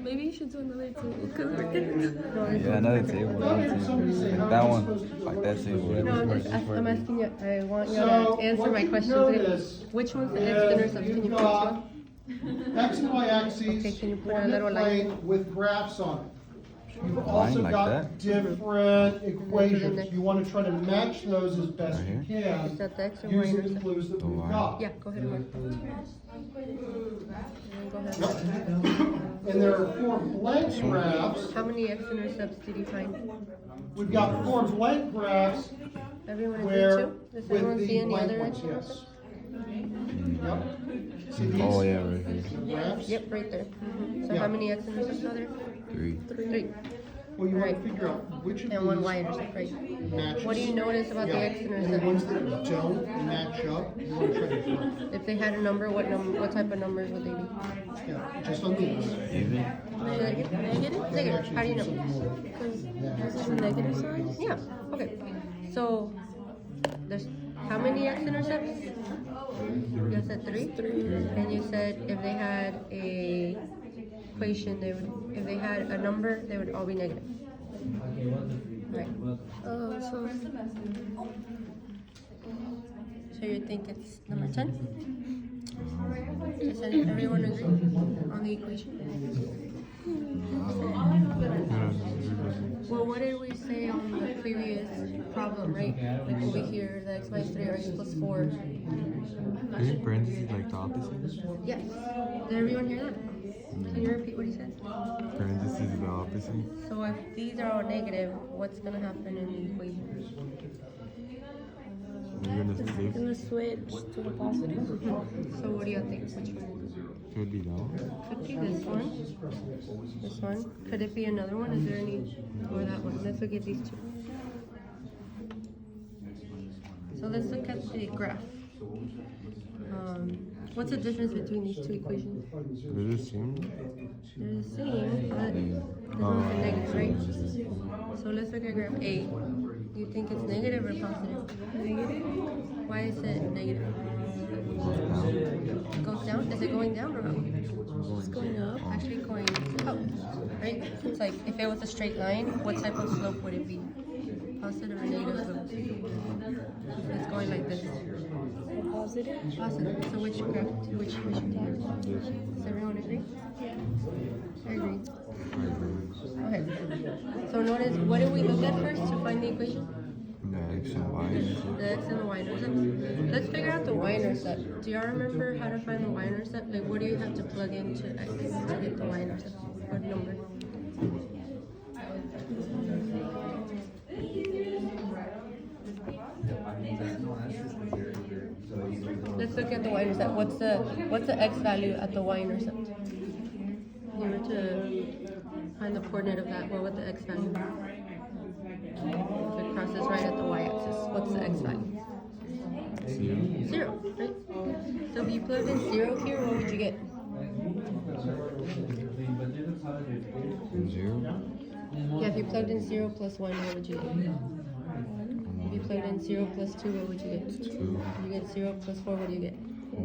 Maybe you should do another table because we're getting. Yeah, another table. Like that one. Like that table. No, I'm asking you. I want you to answer my questions. Which one's the x-intercept? Can you put X and Y axes Okay, can you put on a the little line? plane with graphs on it. You've Line also like got that? different equations. next. You want to try to match those as best Right you Is can that the x and y using the intercept? clues that The we've Y. got. Yeah, go ahead and work. Go ahead. Yep. And there are 4 blank graphs. How many x-intercepts did you find? We've got 4 blank graphs Everyone agree where too? Does with anyone see the any blank other ones, x-intercepts? yes. Yep. See these? Oh yeah, right here. Graphs? Yep, right there. So Yeah. how many x-intercepts are there? 3. 3. Well, you want Right. to figure out which of And one these y-intercept, right? matches. What do you notice about the Yeah. And the x-intercept? ones that don't match up, you want to try to find. If they had a number, what type of numbers would they be? Yeah, just on these. Even? Negative? Negative. How do you know? Because this is a negative sign? Yeah, okay. So, there's how many x-intercepts? You said 3? And you said if they had a equation, if they had a number, they would all be negative. Right. So you think it's number 10? Does everyone agree on the equation? Well, what did we say on the previous problem, right? Like over here, the x minus 3 or x plus 4. Isn't parentheses like the opposite? Yes. Did everyone hear that? Can you repeat what he said? Parentheses is the opposite. So if these are all negative, what's going to happen in the equation? You're gonna flip. Gonna switch to the positive. So what do you think? Which one? Could be that one. Could be this one. This one. Could it be another one? Is there any? Or that one? Let's look at these two. So let's look at the graph. What's the difference between these two equations? They're the same. They're the same, but this one's a negative, right? So let's look at graph A. Do you think it's negative or positive? Negative. Why is it negative? It goes down? Is it going down or up? It's going up. Actually going up, right? It's like if it was a straight line, what type of slope would it be? Positive or negative slope? It's going like this. Positive? Positive. So which graph, which equation do you use? Does everyone agree? I agree. Okay. So notice, what did we look at first to find the equation? The X and Y. The x and the y-intercept. Let's figure out the y-intercept. Do y'all remember how to find the y-intercept? Like, what do you have to plug into x to get the y-intercept? What number? Let's look at the y-intercept. What's the x value at the y-intercept? If you were to find the coordinate of that, what would the x value be? If it crosses right at the y-axis, what's the x value? 0, right? So if you plugged in 0 here, what would you get? 0. Yeah, if you plugged in 0 plus 1, what would you get? If you plugged in 0 plus 2, what would you get? 2. You get 0 plus 4, what do you get? 4.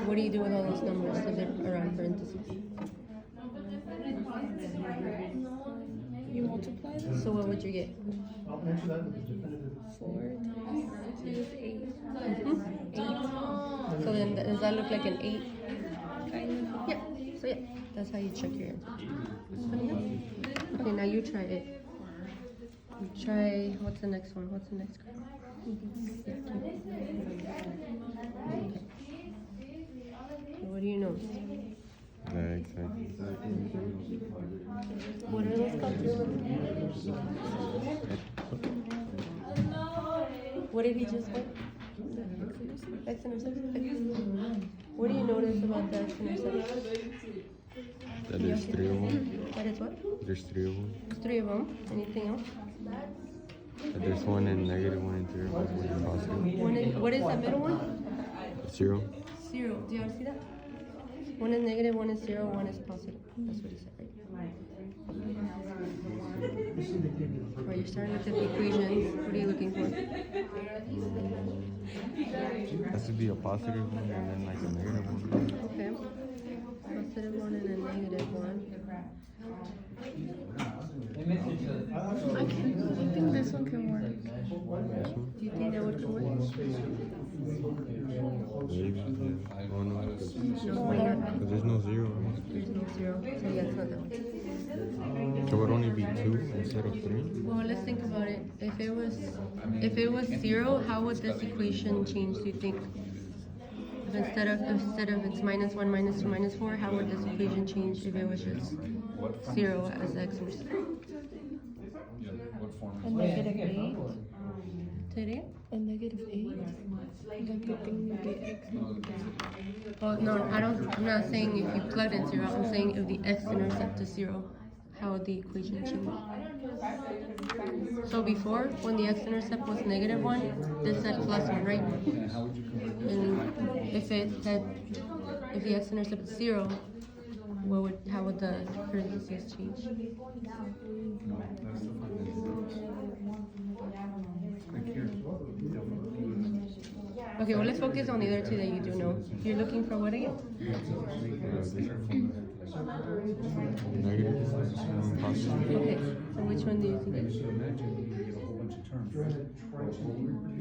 What do you do with all those numbers if they're around parentheses? You multiply them? So what would you get? I'll answer that with a definitive. 4 times 2 is 8. So then does that look like an 8? Kind of. Yeah. So yeah, that's how you check your answer. Okay, now you try it. You try, what's the next one? What's the next graph? Yeah, okay. So what do you know? The X axis. What are those called? What did he just say? X-intercept? What do you notice about the x-intercept? That there's 3 of them. That is what? There's 3 of them. There's 3 of them. Anything else? That there's 1 in negative, 1 in 0, 1 in positive. What is that middle one? 0. 0. Do y'all see that? 1 is negative, 1 is 0, 1 is positive. That's what he said, right? Alright, you're starting with the equations. What are you looking for? Has to be a positive one and then like a negative one. Okay. So yeah, it's not that one. So it would only be 2 instead of 3? Well, let's think about it. If it was 0, how would this equation change, do you think? If instead of it's -1, -2, -4, how would this equation change if it was just 0 as the x-intercept? A negative 8. Say it again? A negative 8. Like the thing would be x. Well, no, I'm not saying if you plugged in 0. I'm saying if the x-intercept is 0, how would the equation change? So before, when the x-intercept was -1, this said +1, right? And if the x-intercept is 0, how would the parentheses change? Okay, well, let's focus on the other two that you do know. You're looking for what again? Negative and positive. Okay, so which one do you think?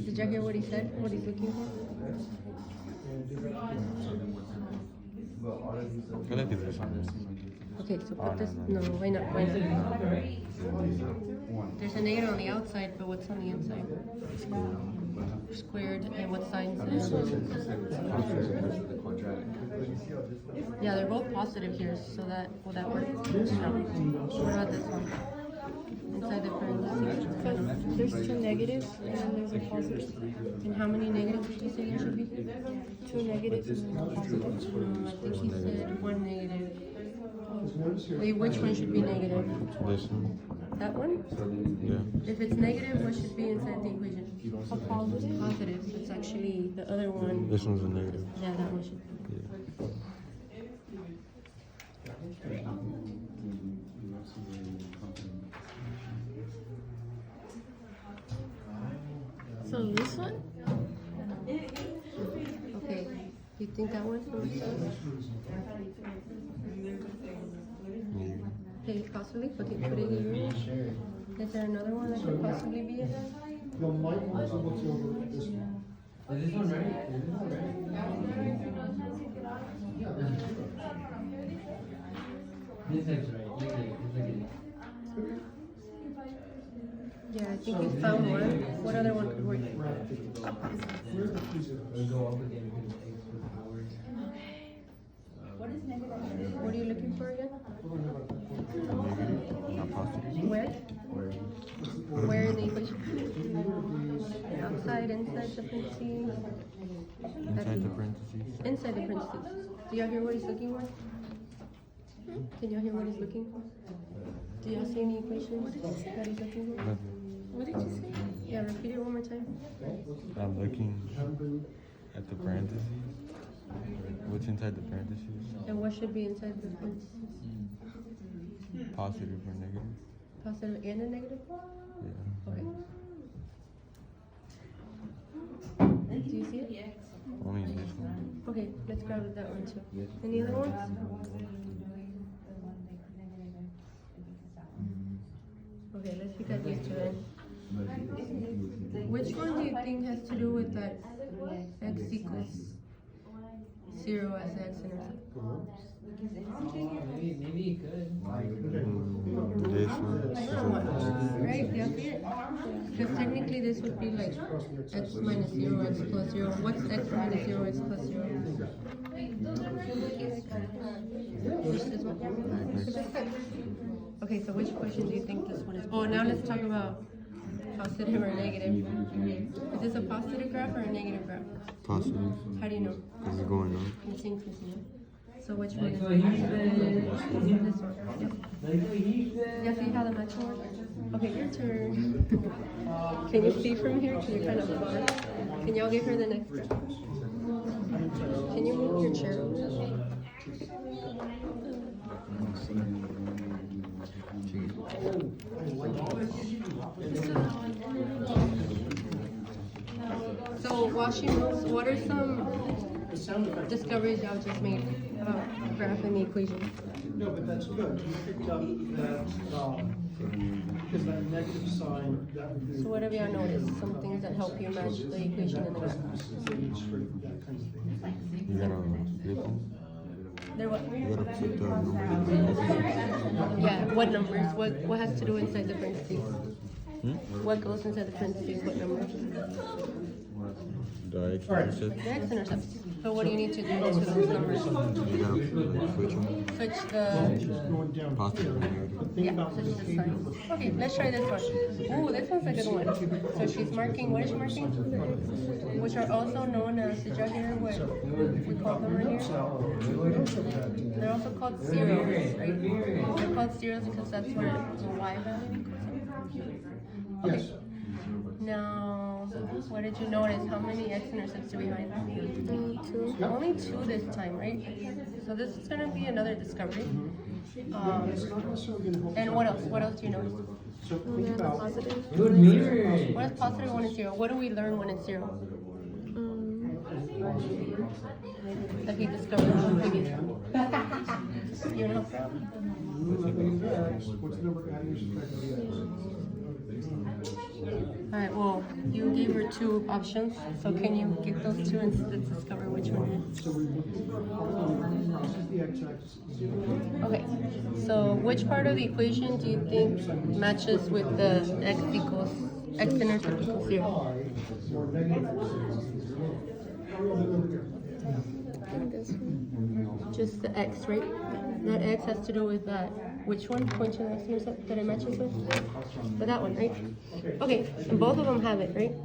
Did you hear what he said? What he's looking for? I feel like it's this one. Okay, so put this. No, why not? Why not? There's a negative on the outside, but what's on the inside? Squared, and what sign is it? Yeah, they're both positive here, so will that work? No. What about this one? Inside the parentheses. Because there's 2 negatives and then there's a positive. And how many negatives did you say there should be? 2 negatives and then a positive. I think he said 1 negative. Wait, which one should be negative? This one. That one? Yeah. If it's negative, what should be inside the equation? A positive. Positive. So it's actually the other one. This one's a negative. Yeah, that one should be. Yeah. So this one? Okay. You think that one? Maybe. Okay, possibly. Put it here. Is there another one that could possibly be it? You might want to look over this one. Is this one ready? This is right. Look at it. Yeah, I think you found one. What other one could work? Go up again because it takes with power. What are you looking for again? Negative, not positive. Where? Where in the equation? Outside, inside the parentheses? Inside the parentheses. Inside the parentheses. Do y'all hear what he's looking for? Can y'all hear what he's looking for? Do y'all see any equations that he's looking for? Nothing. What did you say? Yeah, repeat it one more time. I'm looking at the parentheses. What's inside the parentheses? And what should be inside the parentheses? Positive or negative? Positive and a negative? Yeah. Okay. Do you see it? Only this one. Okay, let's grab that one too. Any other ones? Okay, let's look at these two then. Which one do you think has to do with that x equals 0 as the x-intercept? Maybe it could. This one. Right? Yeah, see it? Because technically this would be like x minus 0, x plus 0. What's x minus 0, x plus 0? Just this one? Okay, so which equation do you think this one is? Oh, now let's talk about positive or negative. Is this a positive graph or a negative graph? Positive. How do you know? Because it's going up. It's increasing. So which one is Like it? what he said. This one. Yep. Like what he said. Yeah, see how the matching works? Okay, your turn. Can you see from here? Because you're kind of far. Can y'all give her the next graph? Can you move your chair over? So while she moves, what are some discoveries y'all just made about graphing the equation? No, but that's good. You picked up that, because that negative sign, that would be. So what have y'all noticed? Some things that help you match the equation in the graph? Straight, that kind of thing. You got all this one? They're what? You gotta put the number. Yeah, what numbers? What has to do inside the parentheses? Hmm? What goes inside the parentheses? What number? The x-intercept. The x-intercepts. So what do you need to do to those numbers? You gotta like, switch them. Switch the... Going down. Positive and negative. The thing Yeah, about switch this the table signs. Okay, let's try this one. Ooh, this one's a good one. So she's marking, what is she marking? Which are also known as, did y'all hear what we call them right here? They're also called cereals, right? They're called cereals because that's where the Y value comes from. Okay. Now, what did you notice? How many x-intercepts do we have? Two. Only two this time, right? So this is gonna be another discovery. it's not necessarily gonna help. And what else? What else do you notice? So We think have a about, positive. Good mirror. What is positive when it's zero? What do we learn when it's zero? That he discovered in the previous one. You know? what's the number adding or subtracting? Alright, well, you gave her two options, so can you get those two and let's discover which one it is? So we look at, this is the x-axis. Okay, so which part of the equation do you think matches with the x-intercept equals zero? More negative. I think this one. Just the x, right? That x has to do with that. Which one? Point to the x-intercept that it matches with? With that one, right? Okay, and both of them have it, right?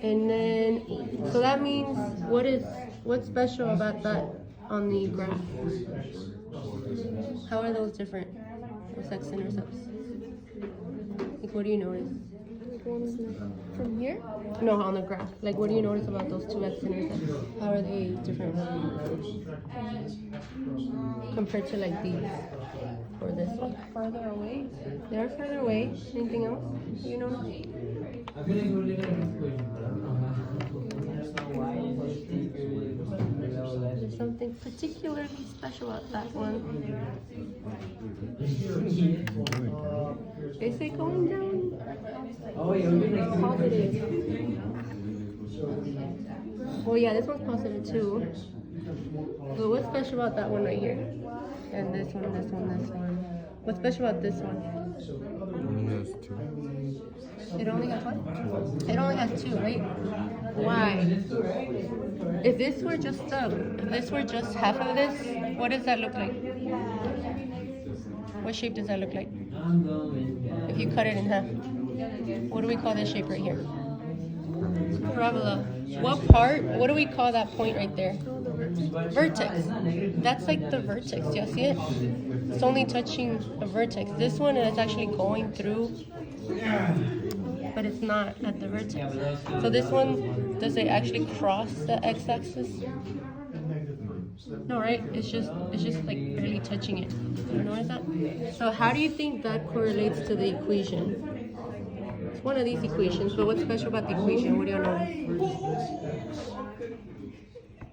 And then, so that means, what's special about that on the graph? How are those different? Those x-intercepts? Like, what do you notice? Like one's from here. No, on the graph. Like, what do you notice about those two x-intercepts? How are they different compared to like these or this one? Farther away. They are further away. Anything else? You know? I feel like we're looking at this question, but I don't know why is it below There's that? something particularly special about that one. Is it going down? Oh, yeah, we're gonna Positive. Well, yeah, this one's positive too. So what's special about that one right here? And this one, this one, this one. What's special about this one? Only has two. It only has what? It only has two, right? Why? If this were just half of this, what does that look like? What shape does that look like? I'm going down. If you cut it in half. What do we call this shape right here? Parabola. What do we call that point right there? Vertex. That's like the vertex. Do you see it? It's only touching the vertex. This one is actually going through, but it's not at the vertex. So this one, does it actually cross the x-axis? No, right? It's just like barely touching it. You notice that? So how do you think that correlates to the equation? It's one of these equations, but what's special about the equation? What do you notice?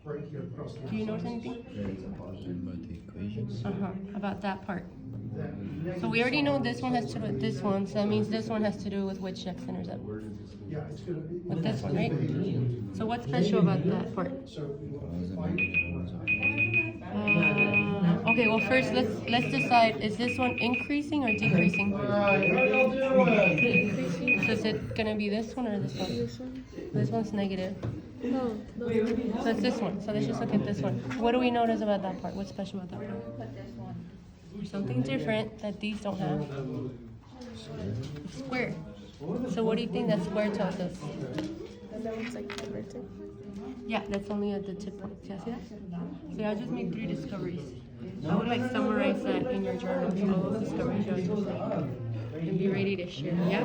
Right here across the. Do you notice anything? About the equations. About that part. So we already know this one has to do with this one, so that means this one has to do with which x-intercept? Yeah, it's gonna be. With this one, right? So what's special about that part? Okay, well first let's decide, is this one increasing or decreasing? So is it gonna be this one or this one? This one. This one's negative. No. So it's this one. So let's just look at this one. What do we notice about that part? What's special about that part? Something different that these don't have. Square. So what do you think that square tells us? And that one's like the vertex. Yeah, that's only at the tip point. Yeah, see that? So I just made 3 discoveries. I would like summarize that in your journal, all those discoveries you just made, and be ready to share. Yeah?